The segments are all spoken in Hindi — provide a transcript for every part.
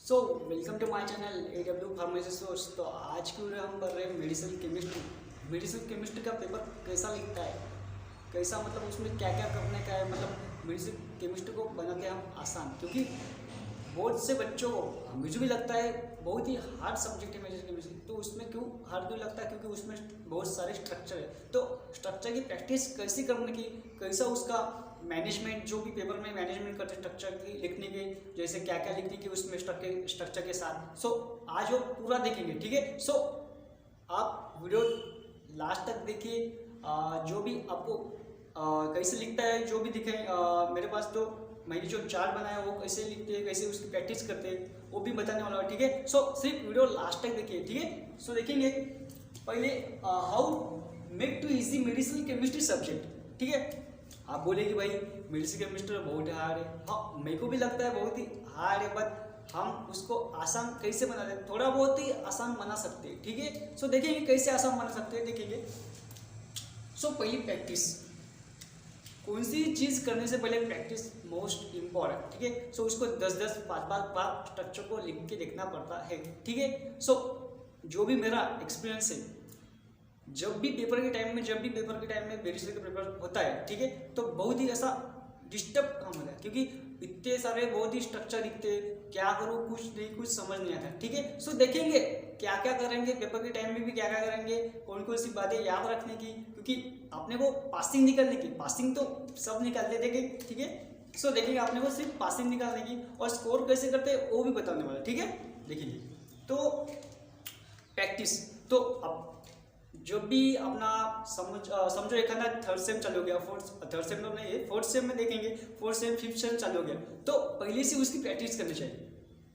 So welcome to my channel AW pharmacy source. तो आज की वीडियो हम कर रहे हैं मेडिसिन केमिस्ट्री। मेडिसिन केमिस्ट्री का पेपर कैसा लिखता है, कैसा मतलब उसमें क्या क्या करने का है, मतलब मेडिसिन केमिस्ट्री को बनाते हैं हम आसान, क्योंकि बहुत से बच्चों को, मुझे भी लगता है बहुत ही हार्ड सब्जेक्ट है मेडिसिन केमिस्ट्री। तो उसमें क्यों हार्ड क्यों लगता है, क्योंकि उसमें बहुत सारे स्ट्रक्चर है। तो स्ट्रक्चर की प्रैक्टिस कैसे करने की, कैसा उसका मैनेजमेंट, जो भी पेपर में मैनेजमेंट करते स्ट्रक्चर की लिखने के, जैसे क्या क्या लिखने की उसमें स्ट्रक्चर के साथ। सो आज वो पूरा देखेंगे, ठीक है। सो आप वीडियो लास्ट तक देखिए। जो भी आपको कैसे लिखता है, जो भी दिखे, मेरे पास तो मैंने जो चार्ट बनाया वो कैसे लिखते हैं, कैसे उसकी प्रैक्टिस करते हैं, वो भी बताने वाला है, ठीक है। सो सिर्फ वीडियो लास्ट तक देखिए, ठीक है। सो देखेंगे पहले how make to easy medicine chemistry subject, ठीक है। आप बोले कि भाई मेडिसिन केमिस्ट्री बहुत हार्ड है। हाँ, मेरे को भी लगता है बहुत ही हार्ड है, बट हम उसको आसान कैसे बना दें, थोड़ा बहुत ही आसान बना सकते हैं, ठीक है। सो देखेंगे कैसे आसान बना सकते हैं, देखेंगे। सो पहली प्रैक्टिस, कौन सी चीज़ करने से पहले प्रैक्टिस मोस्ट इम्पॉर्टेंट, ठीक है। सो उसको 10-10, 5-5 बार स्ट्रक्चर को लिख के देखना पड़ता है, ठीक है। सो जो भी मेरा एक्सपीरियंस है, जब भी पेपर के टाइम में मेडिसिन का पेपर होता है, ठीक है, तो बहुत ही ऐसा डिस्टर्ब काम होता है, क्योंकि इतने सारे बहुत ही स्ट्रक्चर दिखते हैं, क्या करूँ कुछ नहीं, कुछ समझ नहीं आता, ठीक है। सो देखेंगे क्या क्या करेंगे पेपर के टाइम में भी, क्या क्या करेंगे, कौन कौन सी बातें याद रखने की, क्योंकि अपने को पासिंग निकालने की, पासिंग तो सब निकालते देंगे, ठीक है। सो देखेंगे आपने को सिर्फ पासिंग निकालने की, और स्कोर कैसे करते हैं वो भी बताने वाला, ठीक है। देखिए तो प्रैक्टिस, तो अब जब भी अपना समझो एक आधा थर्ड सेम चालू हो गया, थर्ड सेम तो नहीं है, फोर्थ सेम में देखेंगे, फोर्थ सेम फिफ्थ सेम चालू हो गया, तो पहले से उसकी प्रैक्टिस करनी चाहिए,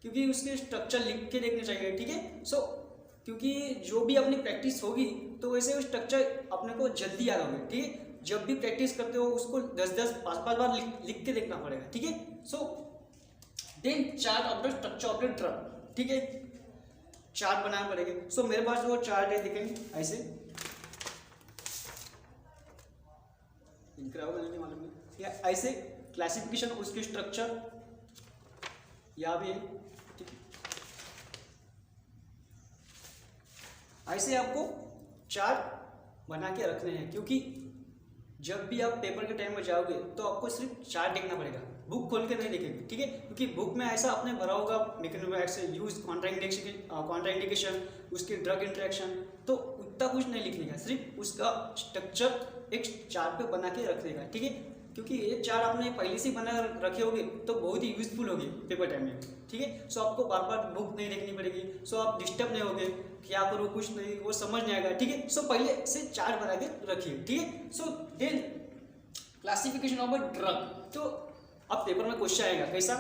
क्योंकि उसके स्ट्रक्चर लिख के देखने चाहिए, ठीक है। सो क्योंकि जो भी अपनी प्रैक्टिस होगी तो वैसे वो स्ट्रक्चर अपने को जल्दी याद होगा, ठीक है। जब भी प्रैक्टिस करते हो उसको 10-10, 5-5 बार लिख के देखना पड़ेगा, ठीक है। So then chart of the structure of the drug, ठीक है, चार्ट बनाना पड़ेगा। सो मेरे पास वो चार्ट है, देखेंगे ऐसे, नहीं मालूम है, या ऐसे क्लासिफिकेशन, उसके स्ट्रक्चर या भी ठीक, ऐसे आपको चार्ट बना के रखने हैं, क्योंकि जब भी आप पेपर के टाइम में जाओगे तो आपको सिर्फ चार्ट देखना पड़ेगा, बुक खोल के नहीं देखेंगे, ठीक है। क्योंकि बुक में ऐसा आपने भरा होगा mechanism of action, use, contraindication, उसके ड्रग इंटरेक्शन, तो उतना कुछ नहीं लिखने का, सिर्फ उसका स्ट्रक्चर एक चार्ट पे बना के रखने का, ठीक है। क्योंकि ये चार्ट आपने पहले से बना रखे होगे तो बहुत ही यूजफुल होगी पेपर टाइम में, ठीक है। सो आपको बार बार बुक नहीं देखनी पड़ेगी, सो आप डिस्टर्ब नहीं होगे, क्या करो कुछ नहीं, वो समझ नहीं आएगा, ठीक है। सो पहले से चार्ट बना के रखिए, ठीक है। So then classification of a drug, तो अब पेपर में क्वेश्चन आएगा कैसा,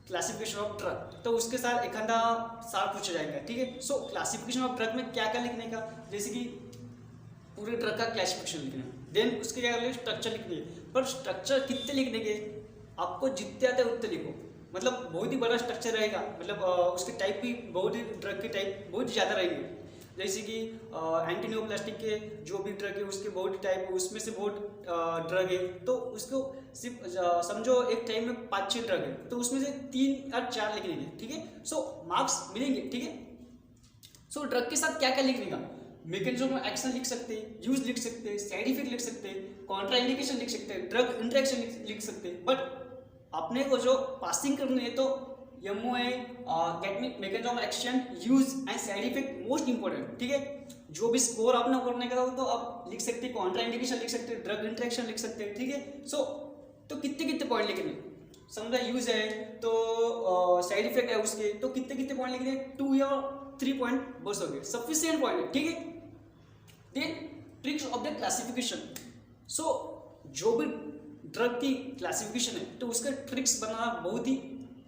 क्लासिफिकेशन ऑफ ड्रग, तो उसके साथ एक आधा सवाल पूछा जाएगा, ठीक है। सो क्लासिफिकेशन ऑफ ड्रग में क्या क्या लिखने का, जैसे कि पूरे ड्रग का क्लासिफिकेशन लिखना, देन उसके क्या करना, स्ट्रक्चर लिखनी है, पर स्ट्रक्चर कितने लिखने के, आपको जितने आते हैं उतने लिखो, मतलब बहुत ही बड़ा स्ट्रक्चर रहेगा, मतलब उसके टाइप भी बहुत ही, ड्रग के टाइप बहुत ज़्यादा रहेंगे, जैसे कि एंटीनियोप्लास्टिक के जो भी ड्रग है उसके बहुत टाइप, उसमें से बहुत ड्रग है, तो उसको सिर्फ समझो एक टाइम में 5-6 ड्रग है, तो उसमें से 3 या 4 लिखने के, ठीक है। सो मार्क्स मिलेंगे, ठीक है। सो ड्रग के साथ क्या क्या लिखने का, मैकेनिज्म ऑफ एक्शन लिख सकते हैं, यूज लिख सकते हैं, साइड इफेक्ट लिख सकते हैं, कॉन्ट्राइंडिकेशन लिख सकते हैं, ड्रग इंटरेक्शन लिख सकते हैं, बट अपने को जो पासिंग करनी है तो MOA, mechanism of action, use and side effect most important, ठीक है। जो भी स्कोर आपने करने का हो तो आप लिख सकते हैं, कॉन्ट्राइंडिकेशन लिख सकते हैं, ड्रग इंटरेक्शन लिख सकते हैं, ठीक है। सो तो कितने कितने पॉइंट लिखने, समझा यूज है तो साइड इफेक्ट है उसके, तो कितने कितने पॉइंट लिखने, 2 या 3 पॉइंट बस हो गए, सफिशिएंट पॉइंट है, ठीक है। Then tricks of the classification, so जो भी ड्रग की क्लासिफिकेशन है तो उसका ट्रिक्स बनाना बहुत ही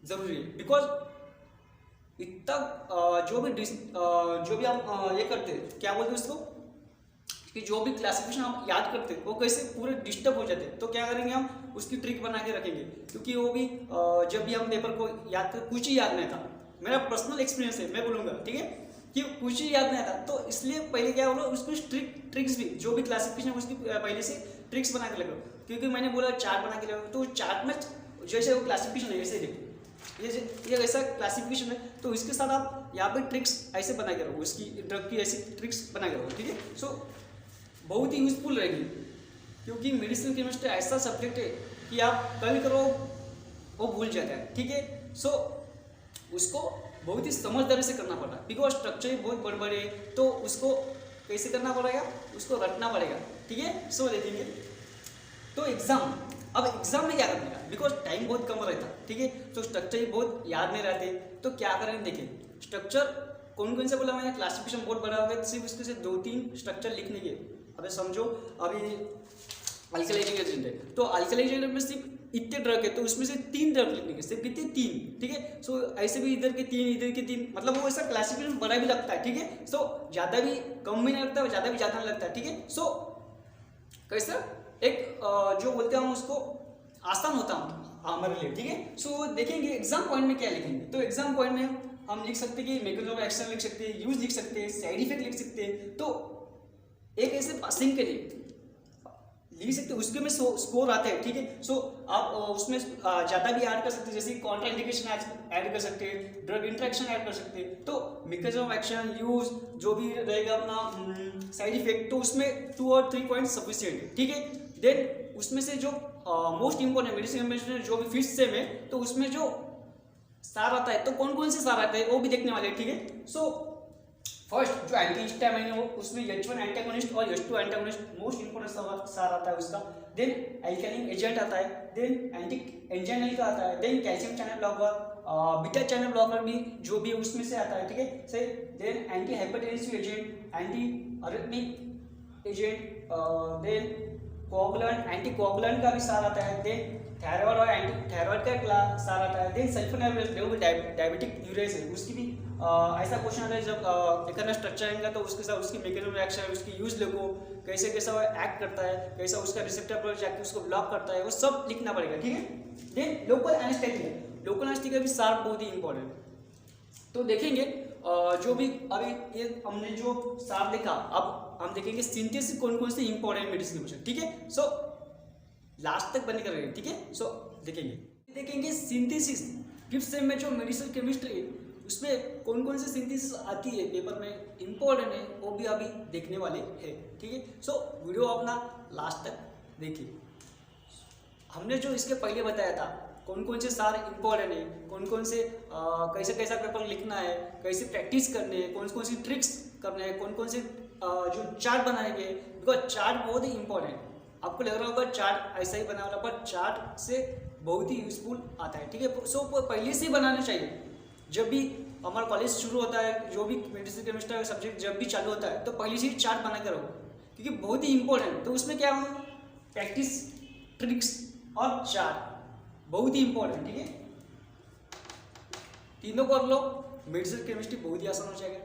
जरूरी है, बिकॉज इतना जो भी हम ये करते हैं, क्या बोलते हैं उसको, कि जो भी क्लासिफिकेशन हम याद करते हैं वो कैसे पूरे डिस्टर्ब हो जाते हैं, तो क्या करेंगे हम उसकी ट्रिक बना के रखेंगे, क्योंकि वो भी जब भी हम पेपर को याद कर, कुछ ही याद नहीं था, मेरा पर्सनल एक्सपीरियंस है, मैं बोलूँगा, ठीक है, कि कुछ ही याद नहीं आता, तो इसलिए पहले क्या बोलो उसको ट्रिक्स भी, जो भी क्लासिफिकेशन है उसकी पहले से ट्रिक्स बना के लगो, क्योंकि मैंने बोला चार्ट बना के लगो, तो चार्ट में जैसे वो क्लासिफिकेशन है वैसे देखो, ये ऐसा क्लासिफिकेशन है। तो इसके साथ आप यहाँ पे ट्रिक्स ऐसे बना के रखो, इसकी ड्रग की ऐसी ट्रिक्स बना के रखो, ठीक है। सो बहुत ही यूजफुल रहेगी, क्योंकि मेडिसिनल केमिस्ट्री ऐसा सब्जेक्ट है कि आप कल करो वो भूल जाता है, ठीक है। सो उसको बहुत ही समझदारी से करना पड़ता है, बिकॉज स्ट्रक्चर ही बहुत बड़े बड़े है, तो उसको कैसे करना पड़ेगा, उसको रटना पड़ेगा, ठीक है। सो देखेंगे तो एग्जाम, अब एग्जाम में क्या करने का, बिकॉज टाइम बहुत कम रहता, ठीक है। तो स्ट्रक्चर ही बहुत याद नहीं रहते, तो क्या करेंगे, देखिए स्ट्रक्चर कौन कौन से बोला मैंने, क्लासिफिकेशन बहुत बड़ा हो गया, सिर्फ उसके से 2-3 स्ट्रक्चर लिखने के। अबे समझो अभी अल्कलाइजिंग एजेंट है, तो अल्कलाइजिंग एजेंट में सिर्फ इतने ड्रग है, तो उसमें से 3 ड्रग लिखने के, सिर्फ कितने 3, ठीक है। सो ऐसे भी इधर के 3 इधर के 3, मतलब वो ऐसा क्लासिफिकेशन बड़ा भी लगता है, ठीक है। सो ज़्यादा भी कम भी नहीं लगता है, ज़्यादा भी ज़्यादा नहीं लगता है, ठीक है। सो कैसा एक जो बोलते हैं हम उसको आसान होता है हमारे लिए, ठीक है। सो देखेंगे एग्जाम पॉइंट में क्या लिखेंगे, तो एग्जाम पॉइंट में हम लिख सकते हैं कि मैकेनिज्म ऑफ एक्शन लिख सकते हैं, यूज लिख सकते हैं, साइड इफेक्ट लिख सकते हैं। तो एक ऐसे पासिंग के लिए लिख सकते हैं, उसके में स्कोर आता है, ठीक है। सो आप उसमें ज़्यादा भी ऐड कर सकते हैं, जैसे कॉन्ट्रा इंडिकेशन ऐड कर सकते हैं, ड्रग इंट्रैक्शन ऐड कर सकते हैं। तो मैकेनिज्म ऑफ एक्शन, यूज, जो भी रहेगा अपना साइड इफेक्ट, तो उसमें 2 और 3 पॉइंट सफिशिएंट है, ठीक है। देन उसमें से जो मोस्ट इंपॉर्टेंट मेडिसिन में जो भी फिफ्थ सेम है, तो उसमें जो सार आता है, तो कौन कौन से सार आते हैं वो भी देखने वाले हैं, ठीक है। सो फर्स्ट जो एंटी हिस्टामाइन है, वो उसमें H1 एंटागोनिस्ट और H2 एंटागोनिस्ट मोस्ट इंपोर्टेंट सार आता है उसका। देन एल्कालाइन एजेंट आता है, देन एंटी एंजाइनल का आता है, then calcium channel blocker, beta channel blocker भी जो भी उसमें से आता है, ठीक है। So then antihypertensive agent, antiarrhythmic agent, then coagulant, anticoagulant का भी सार आता है, देन थायराइड और एंटी थायराइड का सार आता है, देन सल्फोनेलेज जो भी डायबिटिक यूरेज है उसकी भी ऐसा क्वेश्चन आता है जब एक स्ट्रक्चर आएगा, तो उसके साथ उसकी मैकेनिज्म ऑफ एक्शन, उसकी यूज देखो, कैसे कैसा वो एक्ट करता है, कैसा उसका रिसेप्टर पर जाके उसको ब्लॉक करता है, वो सब लिखना पड़ेगा, ठीक है। Then local anaesthetic, local anaesthetic भी सार बहुत ही इंपॉर्टेंट। तो देखेंगे जो भी अभी ये हमने जो सार देखा, अब हम देखेंगे सिंथेसिस कौन कौन से इंपॉर्टेंट मेडिसिन क्वेश्चन, ठीक है। सो लास्ट तक बने करेंगे, ठीक है। सो देखेंगे सिंथेसिस फिफ्थ सेम में जो मेडिसिनल केमिस्ट्री है उसमें कौन कौन से सिंथेसिस आती है, पेपर में इंपॉर्टेंट है, वो भी अभी देखने वाले हैं, ठीक है। सो वीडियो अपना लास्ट तक देखिए। हमने जो इसके पहले बताया था कौन कौन से सार इंपॉर्टेंट है, कौन कौन से कैसे कैसा पेपर लिखना है, कैसे प्रैक्टिस करनी है, कौन कौन सी ट्रिक्स करना है, कौन कौन से जो चार्ट बनाएंगे, बिकॉज चार्ट बहुत ही इंपॉर्टेंट। आपको लग रहा होगा चार्ट ऐसा ही बना वाला, पर चार्ट से बहुत ही यूजफुल आता है, ठीक है। सो पहले से ही बनाना चाहिए, जब भी हमारा कॉलेज शुरू होता है, जो भी मेडिसिन केमिस्ट्री का सब्जेक्ट जब भी चालू होता है, तो पहले से ही चार्ट बना के रखो, क्योंकि बहुत ही इंपॉर्टेंट। तो उसमें क्या हो, प्रैक्टिस, ट्रिक्स और चार्ट बहुत ही इंपॉर्टेंट, ठीक है। तीनों कर लो, मेडिसिन केमिस्ट्री बहुत ही आसान हो जाएगा।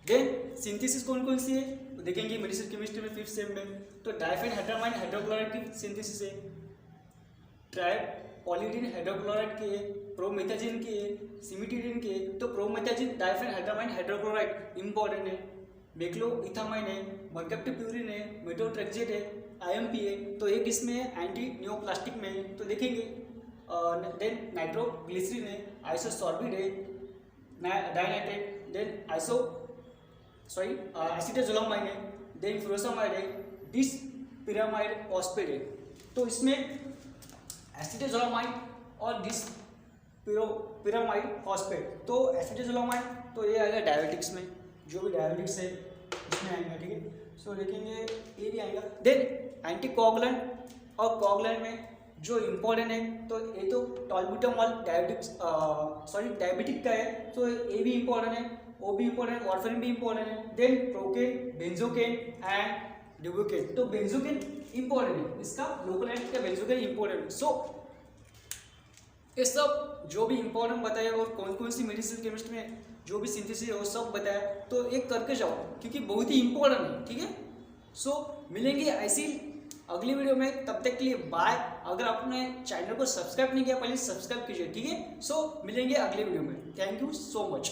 देन सिंथेसिस कौन कौन सी है तो देखेंगे मेडिसिन केमिस्ट्री में फिफ्थ सेम में। तो डाइफेन हाइड्रामाइन हाइड्रोक्लोराइड की सिंथेसिस है, ट्राई पॉलीडीन हाइड्रोक्लोराइड की है, प्रोमेथाजिन की है, सिमिटिडिन की है। तो प्रोमेथाजिन डाइफेन हाइड्रामाइन हाइड्रोक्लोराइड इंपॉर्टेंट है। मेक्लो इथामाइन है, मर्केप्टोप्यूरिन है, मेटोट्रेक्सेट है, आईएमपी है। तो एक इसमें एंटी नियोप्लास्टिक में है, तो देखेंगे। देन नाइट्रोग्लिसरीन है, आइसोसॉर्बिड है, डाइनाइट्रेट, देन एसिटाजोलामाइन है, देन फ्यूरोसामाइड है, डिसपिरामाइड फॉस्फेट है। तो इसमें एसिटाजोलामाइन और डिसपिरामाइड फॉस्फेट, तो एसिटाजोलामाइन तो ये आएगा डायबिटिक्स में, जो भी डायबिटिक्स है इसमें आएगा, ठीक है। सो देखेंगे ये भी आएगा। देन एंटी कोगुलेंट और कोगुलेंट में जो इम्पोर्टेंट है, तो ये तो टॉल्बुटामॉल डायबिटिक का है, तो ये भी इम्पोर्टेंट है, वो भी इम्पोर्टेंट, वारफेरिन भी इम्पोर्टेंट है। Then procaine, benzocaine and dibucaine. तो बेंजोकेन इम्पोर्टेंट है, इसका लोकल एंटी का बेंजोकेन इम्पोर्टेंट है। सो ये सब जो भी इम्पोर्टेंट बताया और कौन कौन सी मेडिसिन केमिस्ट्री में जो भी सिंथेसिस है वो सब बताया, तो एक करके जाओ क्योंकि बहुत ही इम्पोर्टेंट है, ठीक है। सो मिलेंगे ऐसी अगली वीडियो में, तब तक के लिए बाय। अगर आपने चैनल को सब्सक्राइब नहीं किया पहले सब्सक्राइब कीजिए, ठीक है। सो मिलेंगे अगली वीडियो में। Thank you so much.